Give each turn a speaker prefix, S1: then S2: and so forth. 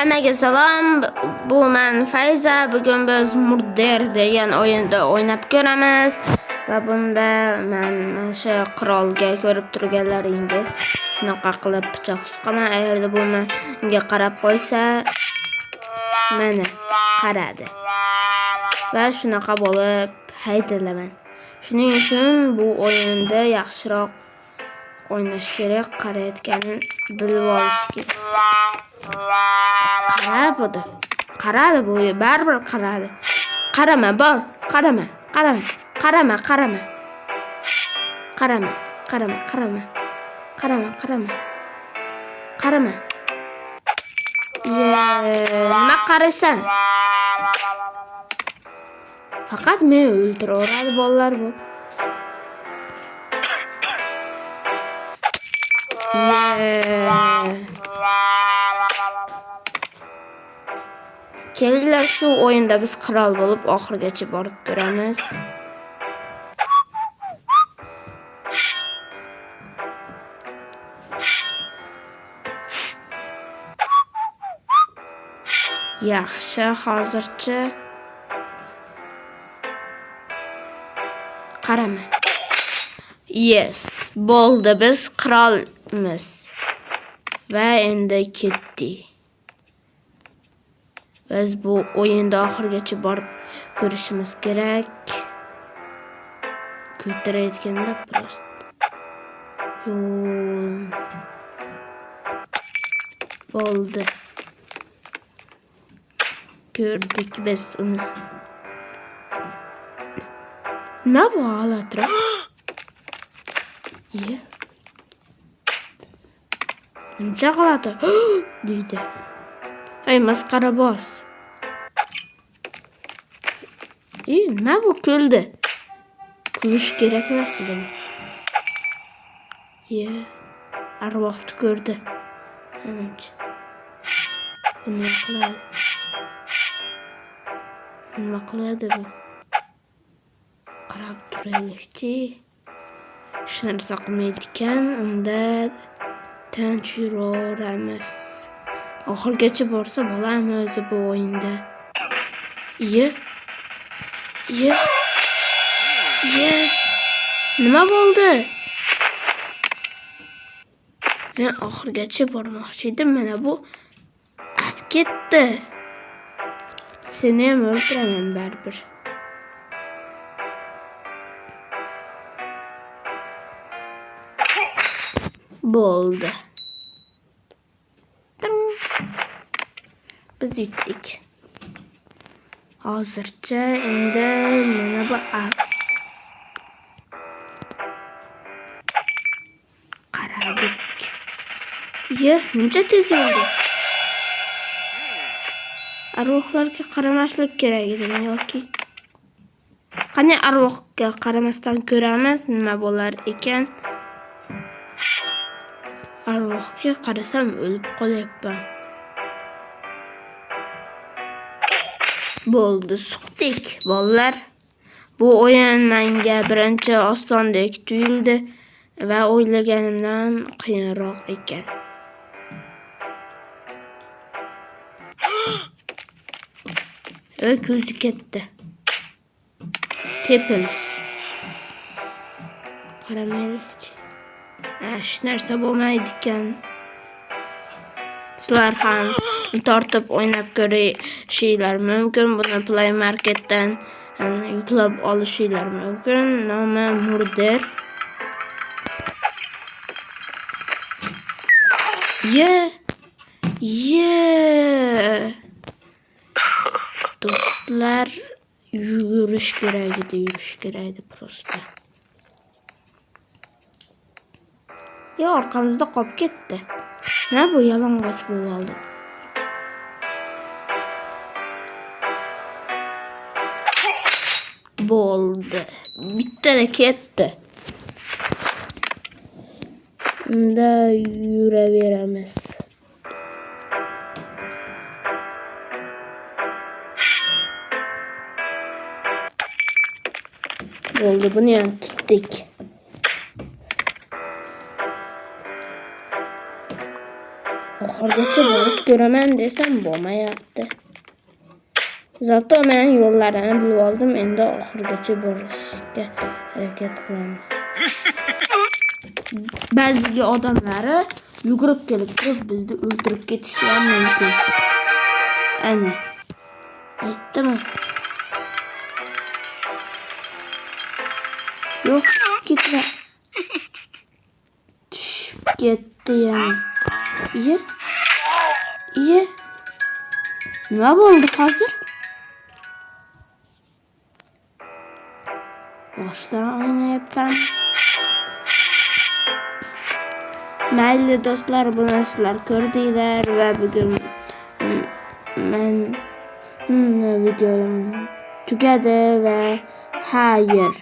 S1: Hammaga salom. Bu men Fayza. Bugun biz Murder degan o'yinda o'ynab ko'ramiz va bunda men o'sha qirolga ko'rib turganlaringiz shunaqa qilib pichoq suqaman. Agarda bu menga qarab qo'ysa, meni qaradi va shunaqa bo'lib haydallaman. Shuning uchun bu o'yinda yaxshiroq o'ynash kerak, qarayotganini bilib olish kerak. Qaradi bu, baribir qaradi. Qarama, bol, qarama. Nima qaraysan? Faqat meni o'ldiraveradi bolalar bu. Kelinglar shu o'yinda biz qirol bo'lib oxirigacha borib ko'ramiz. Yaxshi, hozircha qarama. Yes, bo'ldi, biz qirolmiz. Va endi ketdik. Biz bu o'yinda oxirigacha borib ko'rishimiz kerak. Kultirayotganda prost. Bo'ldi. Gördük biz onu. Ne bu alatro? İyi. Ne çikolata? Dedi. Hey maskara boz. İyi, ne bu güldü? Gülüş gerek nasıl değil? İyi. Arvaqtı gördü. Evet. Bunu yapıladı. Nima qiladi bu? Qarab turaylikchi. Hech narsa qilmaydi ekan, unda tinch yuraveramiz. Oxirgacha borsa bo'ladimi o'zi bu o'yinda? Iye. Nima bo'ldi? Men oxirgacha bormoqchi edim, mana bu olib ketdi. Seni ham o'ldiraman baribir. Bo'ldi. Biz yutdik. Hozircha endi mana bu qaradik. Muncha tez bo'ldi. Arvohlarga qaramaslik kerak edi yoki. Qani arvohga qaramasdan ko'ramiz nima bo'lar ekan. Arvohga qarasam o'lib qolyapman. Bo'ldi, suqdik bolalar. Bu o'yin menga birinchi osondek tuyuldi va o'ylaganimdan qiyinroq ekan. Ko'zi ketdi. Tepil. Qaramaylikchi. Hech narsa bo'lmaydi ekan. Sizlar ham tortib o'ynab ko'rishinglar mumkin. Buni Play Marketdan yuklab olishinglar mumkin. Nomi Murder. Do'stlar, yurish kerak edi prosta. Orqamizda qolib ketdi. Nima bu, yalang'och bo'lib oldi. Bo'ldi. Bittada ketdi. Unda yuraveramiz. Bo'ldi, buni ham tutdik. oxirigacha borib ko'raman desam bo'lmayapti. Zato men yo'llarini bilib oldim. Endi oxirigacha borishga harakat qilamiz. Ba'zi odamlari yugurib kelib turib bizni o'ldirib ketishi ham mumkin. Ana. Aytdimi? Yo'q, ketma. Tushib ketdi yana. Iye. Nima bo'ldi hozir? Boshdan o'ynayapman. Mayli do'stlar, buni sizlar ko'rdinglar va bugun men videom tugadi va xayr.